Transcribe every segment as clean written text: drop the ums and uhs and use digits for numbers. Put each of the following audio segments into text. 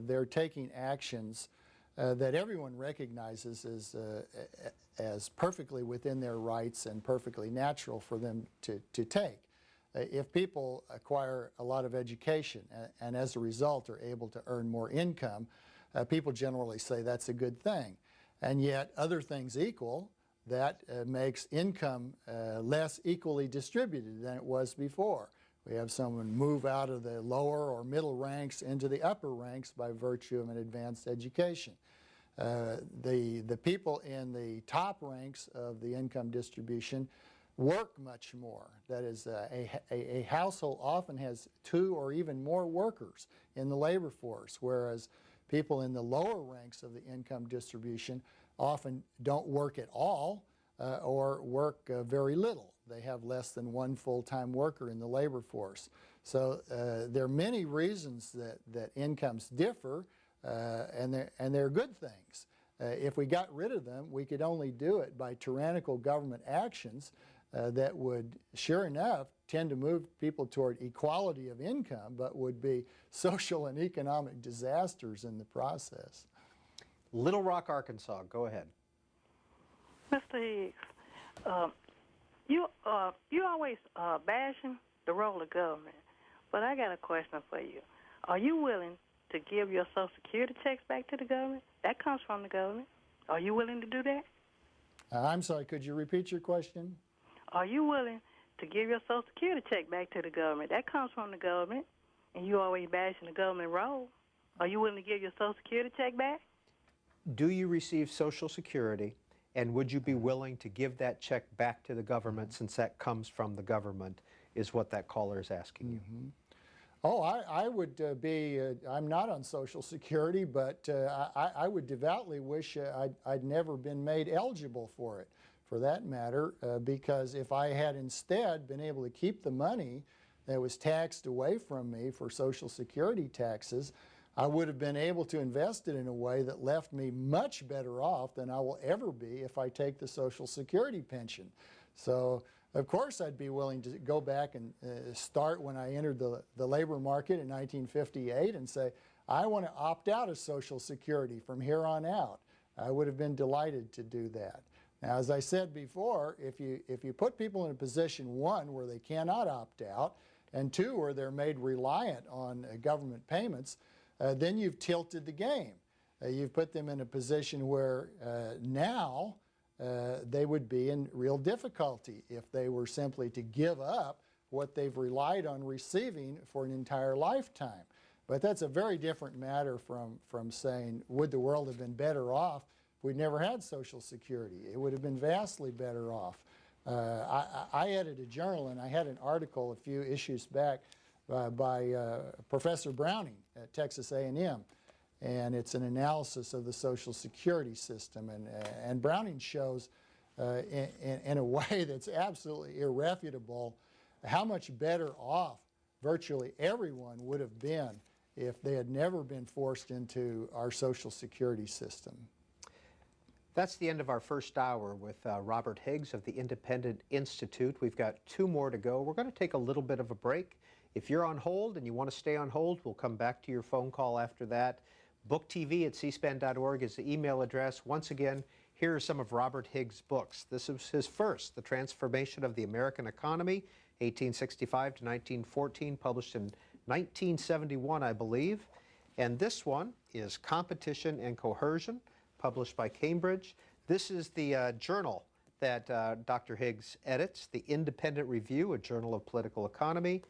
they're taking actions that everyone recognizes as perfectly within their rights and perfectly natural for them to take. If people acquire a lot of education and as a result are able to earn more income, people generally say that's a good thing. And yet, other things equal, that makes income less equally distributed than it was before. We have someone move out of the lower or middle ranks into the upper ranks by virtue of an advanced education. The people in the top ranks of the income distribution work much more. That is, a household often has 2 or even more workers in the labor force, whereas people in the lower ranks of the income distribution often don't work at all or work very little. They have less than 1 full-time worker in the labor force. So there are many reasons that incomes differ, and they're good things. If we got rid of them, we could only do it by tyrannical government actions that would, sure enough, tend to move people toward equality of income, but would be social and economic disasters in the process. Little Rock, Arkansas, go ahead. Mr. Higgs, you always bashing the role of government, but I got a question for you. Are you willing to give your Social Security checks back to the government? That comes from the government. Are you willing to do that? I'm sorry, could you repeat your question? Are you willing to give your Social Security check back to the government? That comes from the government, and you always bashing the government role. Are you willing to give your Social Security check back? Do you receive Social Security, and would you be willing to give that check back to the government since that comes from the government, is what that caller is asking you. Oh, I would I'm not on Social Security, but I would devoutly wish I'd never been made eligible for it, for that matter, because if I had instead been able to keep the money that was taxed away from me for Social Security taxes, I would have been able to invest it in a way that left me much better off than I will ever be if I take the Social Security pension. So, of course, I'd be willing to go back and start when I entered the labor market in 1958 and say, I want to opt out of Social Security from here on out. I would have been delighted to do that. Now, as I said before, if you put people in a position, 1, where they cannot opt out, and 2, where they're made reliant on government payments, then you've tilted the game. You've put them in a position where now they would be in real difficulty if they were simply to give up what they've relied on receiving for an entire lifetime. But that's a very different matter from saying, would the world have been better off if we'd never had Social Security? It would have been vastly better off. I edited a journal, and I had an article a few issues back by Professor Browning at Texas A&M. And it's an analysis of the Social Security system. And Browning shows in a way that's absolutely irrefutable how much better off virtually everyone would have been if they had never been forced into our Social Security system. That's the end of our first hour with Robert Higgs of the Independent Institute. We've got 2 more to go. We're going to take a little bit of a break. If you're on hold and you want to stay on hold, we'll come back to your phone call after that. booktv@cspan.org is the email address. Once again, here are some of Robert Higgs' books. This is his first, The Transformation of the American Economy, 1865 to 1914, published in 1971, I believe. And this one is Competition and Coercion, published by Cambridge. This is the journal that Dr. Higgs edits, the Independent Review, a journal of political economy.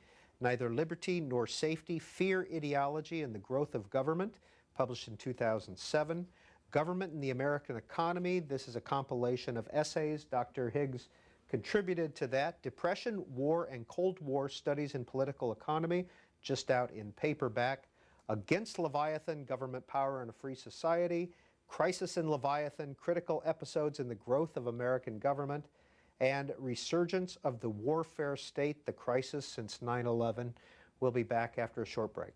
Neither Liberty Nor Safety, Fear, Ideology, and the Growth of Government, published in 2007. Government and the American Economy. This is a compilation of essays. Dr. Higgs contributed to that. Depression, War, and Cold War Studies in Political Economy, just out in paperback. Against Leviathan, Government Power in a Free Society. Crisis in Leviathan, Critical Episodes in the Growth of American Government. And Resurgence of the Warfare State, the Crisis Since 9/11. We'll be back after a short break.